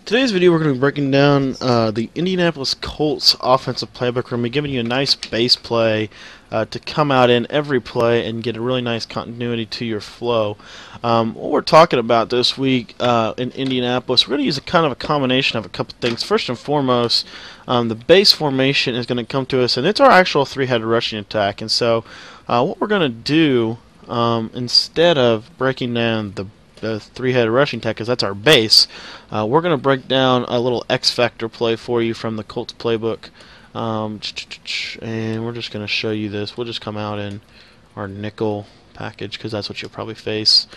Today's video we're going to be breaking down the Indianapolis Colts offensive playbook. We're going to be giving you a nice base play to come out in every play and get a really nice continuity to your flow. What we're talking about this week in Indianapolis, we're going to use a kind of a combination of a couple things. First and foremost, the base formation is going to come to us, and it's our actual three-headed rushing attack. And so what we're going to do, instead of breaking down the three-headed rushing attack, because that's our base, we're going to break down a little X-Factor play for you from the Colts playbook, and we're just going to show you this. We'll just come out in our nickel package, because that's what you'll probably face,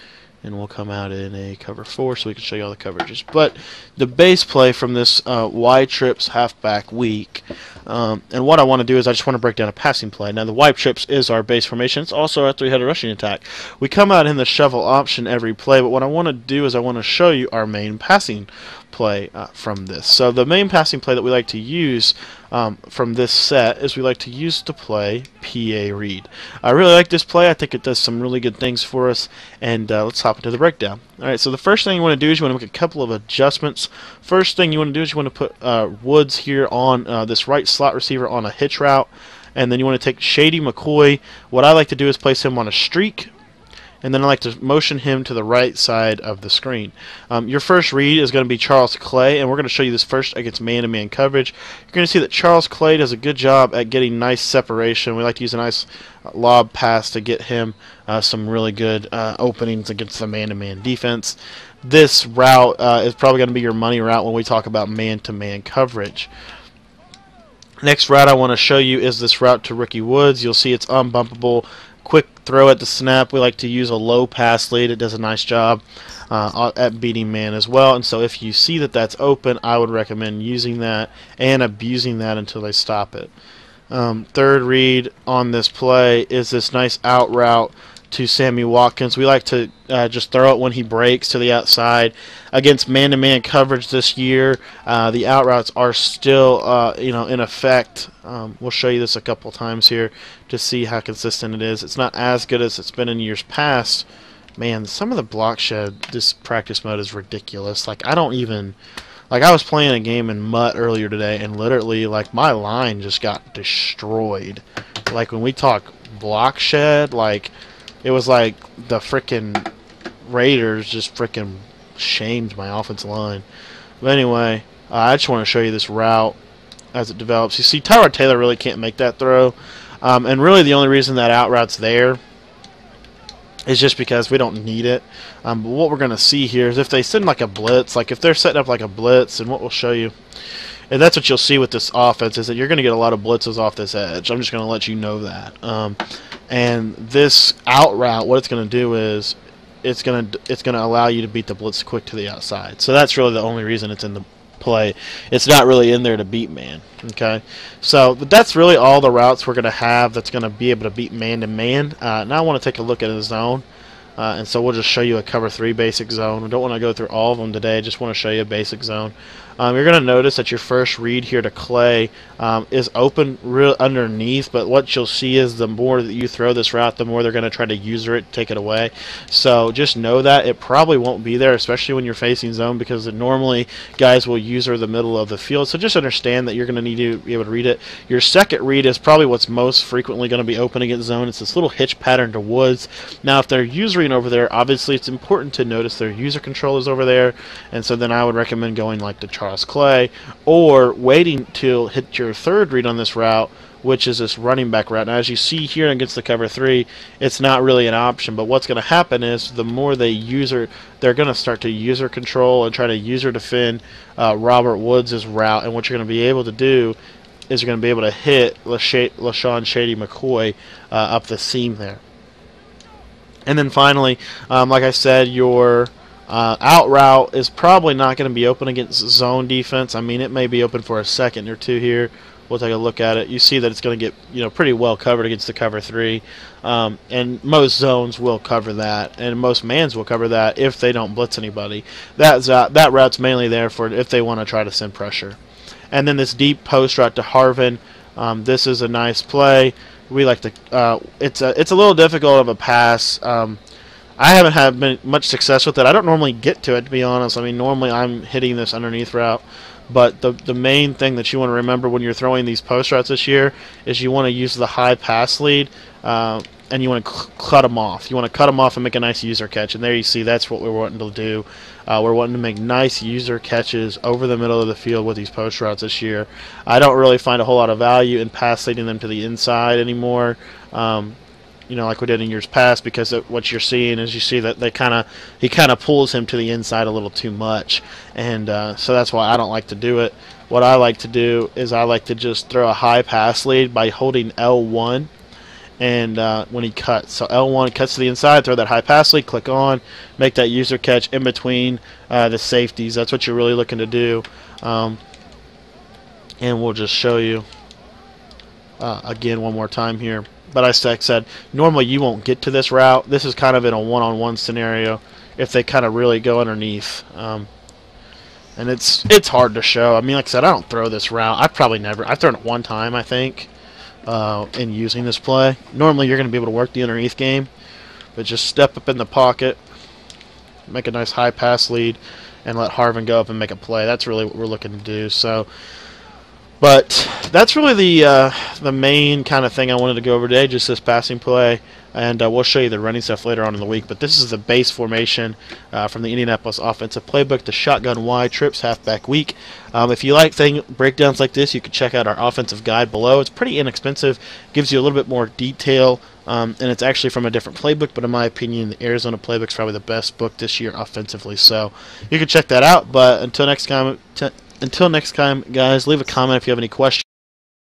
and we'll come out in a cover 4 so we can show you all the coverages. But the base play from this Y trips halfback week, and what I want to do is I just want to break down a passing play. Now the Y trips is our base formation. It's also our three-headed rushing attack. We come out in the shovel option every play, but what I want to do is I want to show you our main passing play from this. So the main passing play that we like to use from this set is we like to use to play PA read. I really like this play. I think it does some really good things for us, and let's hop into the breakdown. Alright, so the first thing you want to do is you want to make a couple of adjustments. First thing you want to do is you want to put Woods here on this right slot receiver on a hitch route, and then you want to take Shady McCoy. What I like to do is place him on a streak, and then I like to motion him to the right side of the screen. Your first read is going to be Charles Clay, and we're going to show you this first against man-to-man coverage. You're going to see that Charles Clay does a good job at getting nice separation. We like to use a nice lob pass to get him some really good openings against the man-to-man defense. This route is probably going to be your money route when we talk about man-to-man coverage. Next route I want to show you is this route to Ricky Woods. You'll see it's unbumpable. Quick throw at the snap. We like to use a low pass lead. It does a nice job at beating man as well. And so if you see that that's open, I would recommend using that and abusing that until they stop it. Third read on this play is this nice out route to Sammy Watkins. We like to just throw it when he breaks to the outside. Against man-to-man coverage this year, the out routes are still in effect. We'll show you this a couple times here to see how consistent it is. It's not as good as it's been in years past. Man, some of the block shed, this practice mode is ridiculous. Like, I don't even... Like, I was playing a game in Mutt earlier today, and literally, like, my line just got destroyed. Like, when we talk block shed, like... It was like the frickin' Raiders just frickin' shamed my offensive line. But anyway, I just want to show you this route as it develops. You see, Tyrod Taylor really can't make that throw. And really the only reason that out route's there is just because we don't need it. But what we're going to see here is if they send like a blitz, like if they're setting up like a blitz, and what we'll show you, and that's what you'll see with this offense, is that you're going to get a lot of blitzes off this edge. I'm just going to let you know that. And this out route, what it's going to do is it's going to allow you to beat the blitz quick to the outside. So that's really the only reason it's in the play. It's not really in there to beat man. Okay, so but that's really all the routes we're going to have that's going to be able to beat man to man. Now I want to take a look at the zone. And so we'll just show you a cover 3 basic zone. I don't want to go through all of them today. I just want to show you a basic zone. You're going to notice that your first read here to Clay is open real underneath, but what you'll see is the more that you throw this route, the more they're going to try to user it, take it away. So just know that it probably won't be there, especially when you're facing zone, because normally guys will user the middle of the field. So just understand that you're going to need to be able to read it. Your second read is probably what's most frequently going to be open against zone. It's this little hitch pattern to Woods. Now if they're usering over there, obviously it's important to notice their user control is over there, and so then I would recommend going like the Charles Clay, or waiting till hit your third read on this route, which is this running back route. Now as you see here against the cover 3, it's not really an option, but what's going to happen is the more they user, they're going to start to user control and try to user defend Robert Woods' route, and what you're going to be able to do is you're going to be able to hit LaShawn Shady McCoy up the seam there. And then finally, like I said, your out route is probably not going to be open against zone defense. I mean, it may be open for a second or two here. We'll take a look at it. You see that it's going to get pretty well covered against the cover 3, and most zones will cover that, and most mans will cover that if they don't blitz anybody. That route's mainly there for if they want to try to send pressure. And then this deep post route to Harvin. This is a nice play. We like to. It's a little difficult of a pass. I haven't had much success with it. I don't normally get to it, to be honest. I mean, normally I'm hitting this underneath route. But the main thing that you want to remember when you're throwing these post routes this year is you want to use the high pass lead, and you want to cut them off. You want to cut them off and make a nice user catch. And there you see that's what we're wanting to do. We're wanting to make nice user catches over the middle of the field with these post routes this year. I don't really find a whole lot of value in pass leading them to the inside anymore. Like we did in years past, because what you're seeing is you see that he kind of pulls him to the inside a little too much, and so that's why I don't like to do it. What I like to do is I like to just throw a high pass lead by holding L1, and when he cuts, so L1 cuts to the inside, throw that high pass lead, click on, make that user catch in between the safeties. That's what you're really looking to do, and we'll just show you again one more time here. But as I said, normally you won't get to this route. This is kind of in a one-on-one scenario if they kind of really go underneath. And it's hard to show. I mean, like I said, I don't throw this route. I've thrown it one time, I think, in using this play. Normally you're going to be able to work the underneath game, but just step up in the pocket, make a nice high pass lead, and let Harvin go up and make a play. That's really what we're looking to do. But that's really the main kind of thing I wanted to go over today, just this passing play, and we'll show you the running stuff later on in the week. But this is the base formation from the Indianapolis offensive playbook, the shotgun Y trips halfback week. If you like breakdowns like this, you can check out our offensive guide below. It's pretty inexpensive, gives you a little bit more detail, and it's actually from a different playbook. But in my opinion, the Arizona playbook is probably the best book this year offensively. So you can check that out. But until next time, guys, leave a comment if you have any questions.